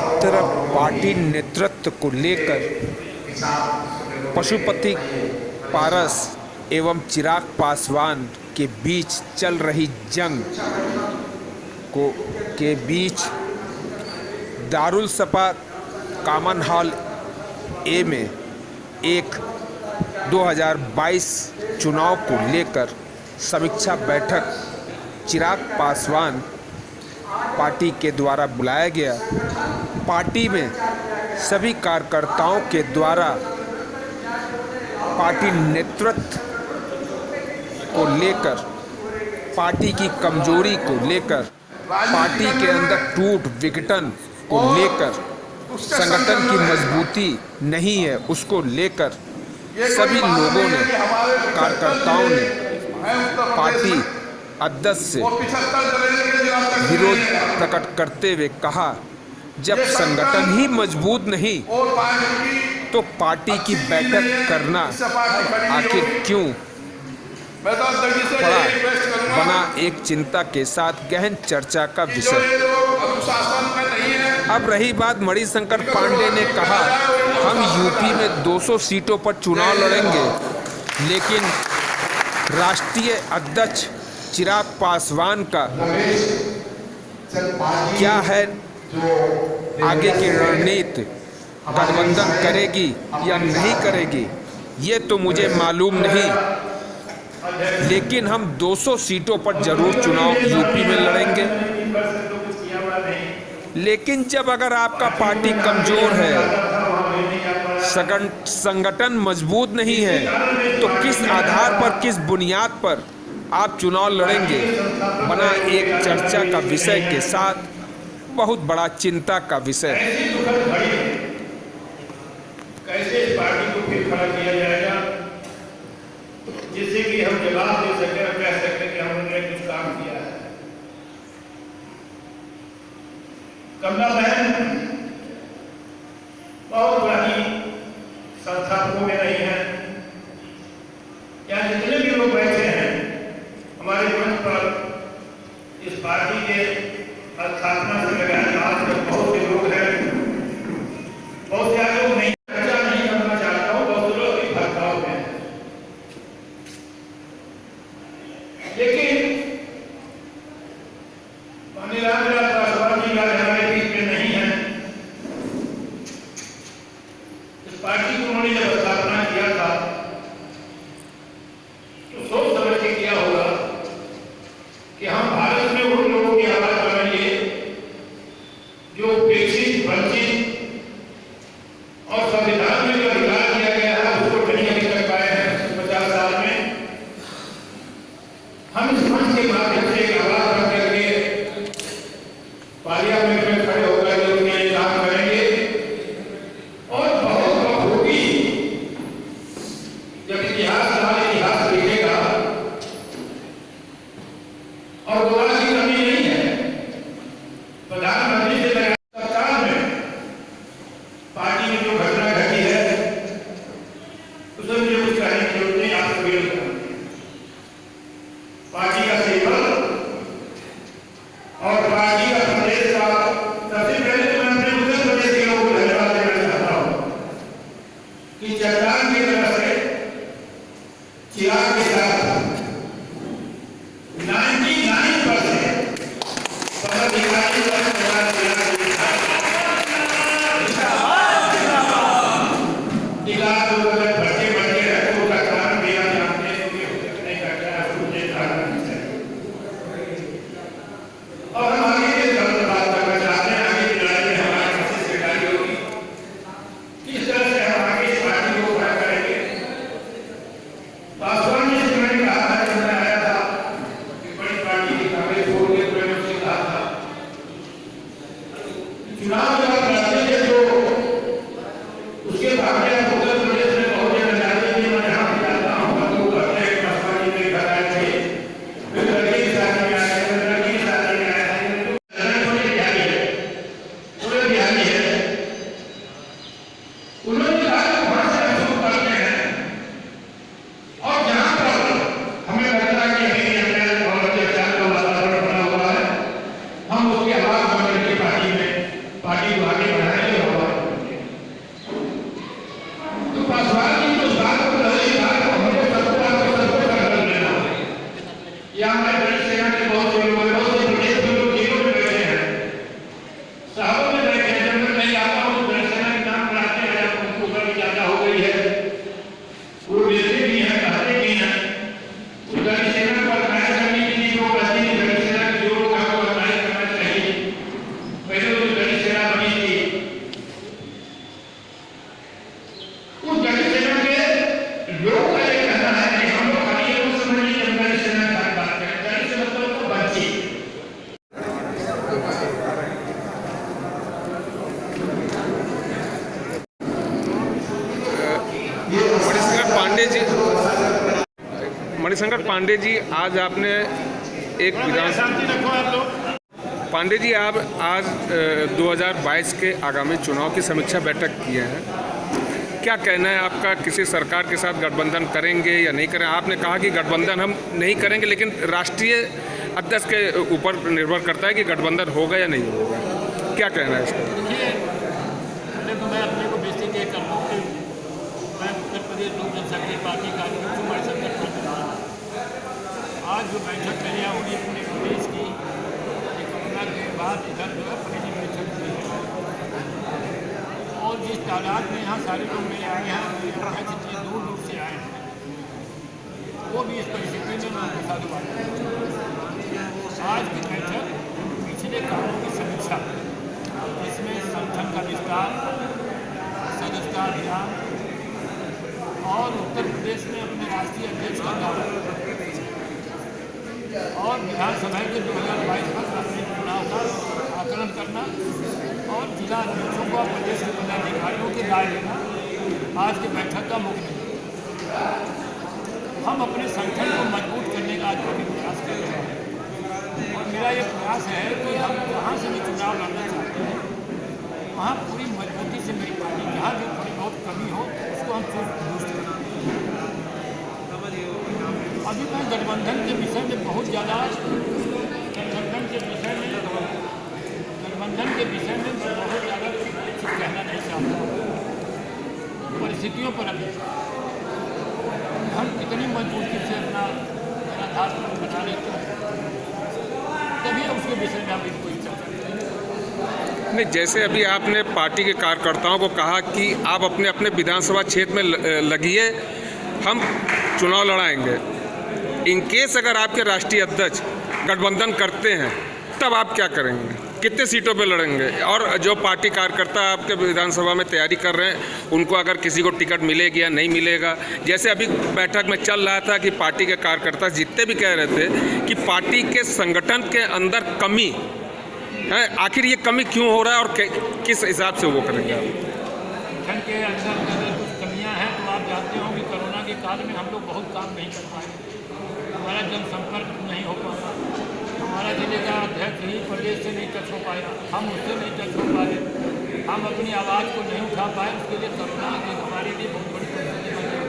एक तरफ पार्टी नेतृत्व को लेकर पशुपति पारस एवं चिराग पासवान के बीच चल रही जंग के बीच दारुल सपा कॉमन हॉल ए में एक 2022 चुनाव को लेकर समीक्षा बैठक चिराग पासवान पार्टी के द्वारा बुलाया गया। पार्टी में सभी कार्यकर्ताओं के द्वारा पार्टी नेतृत्व को लेकर, पार्टी की कमजोरी को लेकर, पार्टी के अंदर टूट विघटन को लेकर, संगठन की मजबूती नहीं है उसको लेकर सभी लोगों ने, कार्यकर्ताओं ने पार्टी अध्यक्ष से विरोध प्रकट करते हुए कहा, जब संगठन ही मजबूत नहीं तो पार्टी की बैठक करना आखिर क्यों पड़ा, बना एक चिंता के साथ गहन चर्चा का विषय। अब रही बात, मणिशंकर पांडे ने कहा, हम यूपी में 200 सीटों पर चुनाव लड़ेंगे, लेकिन राष्ट्रीय अध्यक्ष चिराग पासवान का क्या है आगे की रणनीति, गठबंधन करेगी या नहीं करेगी ये तो मुझे मालूम नहीं, लेकिन हम 200 सीटों पर जरूर चुनाव यूपी में लड़ेंगे। लेकिन जब अगर आपका पार्टी कमजोर है, संगठन मजबूत नहीं है, तो किस आधार पर, किस बुनियाद पर आप चुनाव लड़ेंगे, बना एक चर्चा का विषय के साथ बहुत बड़ा चिंता का विषय। कैसे इस पार्टी को फिर खड़ा किया जाएगा जिससे कि हम जवाब दे सकें और कह सकें कि हमने कुछ काम किया है। कमला बहन बहुत पुरानी संस्थापकों में रही है। यहाँ जितने भी लोग बैठे हैं हमारे मंच पर, इस पार्टी के स्थापना से लगाए आज तक बहुत से लोग हैं, बहुत से लोग नहीं, चर्चा नहीं करना चाहता हूँ, बहुत लोग भी भटकाव में, लेकिन माननीय पासवान जी हमारे बीच में नहीं है। इस पार्टी को उन्होंने जब स्थापना किया था तो सोच समझ के किया होगा कि हम भारत में उन लोगों की आवाज बनाएंगे जो उपेक्षित, वंचित और संविधान में जो अधिकार दिया गया है उसको नहीं अभी कर पाए हैं 50 साल में। हम इस मंच के माध्यम से एक आवाज बन करके पार्लियामेंट में खड़े होकर के उनके लिए काम करेंगे और बहुत बखूबी जब इतिहास लिखेगा और दोबारा की कमी नहीं है। प्रधानमंत्री से सरकार में पार्टी में जो घटना घटी है उसमें मुझे कुछ कहने की जरूरत नहीं, आपको विरोध करना। पार्टी का सेवक और पार्टी का प्रदेश का, सबसे पहले तो मैं अपने उत्तर प्रदेश के लोगों को धन्यवाद देना चाहता हूँ कि चट्टान की तरफ से चिराग के साथ 99% पदाधिकारी भट्टे बढ़ते रहते उसका कारण भी आप जानते हैं कि नहीं करता है, उसको कारण और हम आगे के बात करना चाहते हैं। आगे की लड़ाई में हमारी कोशिश सरकारी होगी, किस तरह से हम आगे इस पार्टी को खड़ा करेंगे। पासवान ने इस समय कहा था, जब मैं आया था कि बड़ी पार्टी की कांग्रेस छोड़ के तो मैंने उससे कहा था चुनाव जब आप लड़ते थे तो उसके भागने उत्तर प्रदेश में बहुत जगह जाते थे, मैं यहाँ भी जाता हूँ, लोग कहते हैं पासवान जी के घर आए थे, फिर लड़के की शादी में आए थे, लड़की की शादी में आए थे, थोड़े ध्यानी है। उन्होंने कहा कि वहां से हम शुरू करते हैं और जहां पर हमें लगता है कि हमने बहुत अत्याचार का वातावरण बना हुआ है, हम उसके आवाज बनकर के पार्टी को साहब में बैठे हैं, जब मैं कहीं आता हूँ तो दर्शन के नाम कराते हैं, जब उनको उम्र ज्यादा हो गई है, वो मिलते भी हैं, कहते भी हैं। उस दलित सेना को ऑर्गेनाइज करने के लिए लोग कहते हैं, दलित सेना के जो लोग हैं वो ऑर्गेनाइज करना चाहिए। पहले जो दलित सेना बनी थी, उस दलित सेना के लोग का ये कहना है कि हम लोग खाली ये समझ लीजिए, हम दलित सेना की बात करें, दलित से मतलब तो बच्ची। मणिशंकर पांडे जी, आज आपने एक पांडे जी, आप आज 2022 के आगामी चुनाव की समीक्षा बैठक किए हैं। क्या कहना है आपका, किसी सरकार के साथ गठबंधन करेंगे या नहीं करें? आपने कहा कि गठबंधन हम नहीं करेंगे, लेकिन राष्ट्रीय अध्यक्ष के ऊपर निर्भर करता है कि गठबंधन होगा या नहीं होगा। क्या कहना है इसका? देखिए, तो मैं अपने को बेसिक ये करता हूँ कि मैं उत्तर प्रदेश लोक जनशक्ति पार्टी का मणिशंकर पांडे। आज जो बैठक मैंने यहाँ हुई अपने प्रदेश की, कोरोना के बाद इधर जो है पहली बैठक हुई है, और जिस तादाद में यहाँ सारे लोग मेरे आए हैं, जितने दूर दूर से आए हैं, वो भी इस परिस्थिति में मैं उनके साथ बात करूँ। आज की बैठक पिछले कामों की समीक्षा, इसमें संगठन का विस्तार, सदस्यता अभियान और उत्तर प्रदेश में अपने राष्ट्रीय अध्यक्ष का दौरा और विधानसभा के 2022 में चुनाव का आकलन करना और जिला अध्यक्षों को प्रदेश के पदाधिकारियों की राय लेना आज की बैठक का मुख्य है। हम अपने संगठन को मजबूत करने का आज भी प्रयास कर रहे हैं, और मेरा ये प्रयास है कि हम जहाँ से भी चुनाव लड़ना चाहते हैं वहाँ पूरी मजबूती से मेरी पार्टी, जहाँ भी थोड़ी बहुत कमी हो उसको हम दुरुस्त करें। अभी मैं गठबंधन के विषय में बहुत ज़्यादा गठबंधन के विषय में मैं बहुत ज़्यादा कुछ कहना नहीं चाहता। परिस्थितियों पर अभी हम कितनी मजबूती से अपना आधार बना लेते हैं, तभी उसके विषय में अभी कोई चर्चा नहीं। जैसे अभी आपने पार्टी के कार्यकर्ताओं को कहा कि आप अपने अपने विधानसभा क्षेत्र में लगिए, हम चुनाव लड़ाएंगे। इनकेस अगर आपके राष्ट्रीय अध्यक्ष गठबंधन करते हैं तब आप क्या करेंगे? कितने सीटों पे लड़ेंगे? और जो पार्टी कार्यकर्ता आपके विधानसभा में तैयारी कर रहे हैं, उनको अगर किसी को टिकट मिलेगी या नहीं मिलेगा? जैसे अभी बैठक में चल रहा था कि पार्टी के कार्यकर्ता जितने भी कह रहे थे कि पार्टी के संगठन के अंदर कमी है, आखिर ये कमी क्यों हो रहा है और किस हिसाब से वो करेंगे आप? संगठन के अंदर अगर कुछ कमियाँ हैं तो आप जानते हो कि कोरोना के काल में हम लोग बहुत काम नहीं कर पाए, हमारा जनसंपर्क नहीं हो पाया, हमारा जिले का अध्यक्ष ही प्रदेश से नहीं टच हो पाया, हम उससे नहीं टच हो पाए, हम अपनी आवाज़ को नहीं उठा पाए। उसके लिए कोरोना की हमारे लिए बहुत बड़ी परिस्थिति बन गई।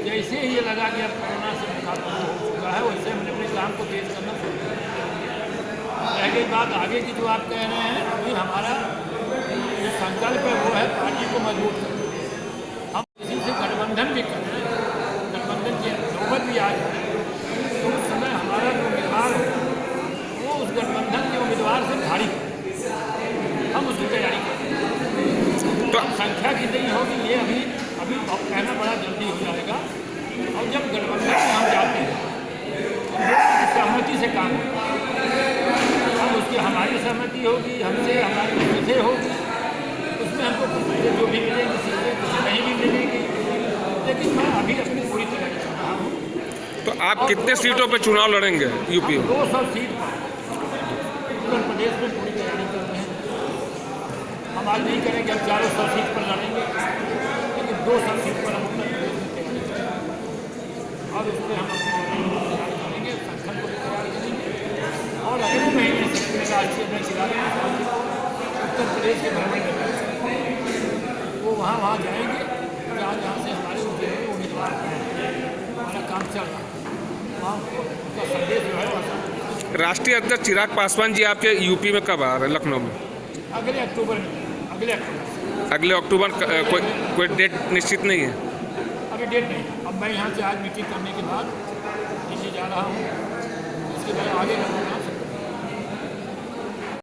जैसे ही ये लगा कि अब कोरोना से मुकाबला हो चुका है, वैसे हमने अपने काम को तेज करना शुरू किया। रह गई बात आगे की, जो आप कह रहे हैं, अभी हमारा जो संकल्प है वो है पार्टी को मजबूत करना। हम किसी से गठबंधन भी कर रहे हैं, गठबंधन की नौबत भी आ जाए तो उस समय हमारा जो उम्मीदवार हो वो उस गठबंधन के उम्मीदवार से भारी, हम उसकी तैयारी करें। तो संख्या कितनी होगी ये अभी कहना बड़ा जल्दी हो जाएगा। और जब गठबंधन में हम जाते हैं तो सहमति से काम होगा, हम उसकी हमारी सहमति होगी, हमसे हमारी उससे होगी, उसमें हमको कुछ जो भी मिलेगी सीटें, कुछ नहीं भी मिलेगी, लेकिन मैं अभी अपनी पूरी तैयारी कर रहा हूँ। तो आप कितने सीटों पे चुनाव लड़ेंगे यूपी में? 200 सीट पर उत्तर प्रदेश में पूरी तैयारी कर रहे हैं। हम आज नहीं करेंगे, हम 400 सीट पर लड़ेंगे, लेकिन 200 सीट पर हम उत्तर प्रदेश में तैयारी करेंगे और उस पर हम अपनी तैयारी करेंगे, संगठन को तैयार करेंगे। और अगले महीने से अपने राष्ट्रीय अध्यक्ष उत्तर प्रदेश के भ्रमण में वो वहाँ जाएंगे जहाँ से हमारे उम्मीदवार हमारा काम चल रहा है, वहाँ उनका संदेश जो है वह। राष्ट्रीय अध्यक्ष चिराग पासवान जी आपके यूपी में कब आ रहे हैं, लखनऊ में? अगले अक्टूबर में। अगले अक्टूबर कोई डेट निश्चित नहीं है? अभी डेट नहीं। अब मैं यहाँ से आज मीटिंग करने के बाद दिल्ली जा रहा हूँ, इसके बाद आगे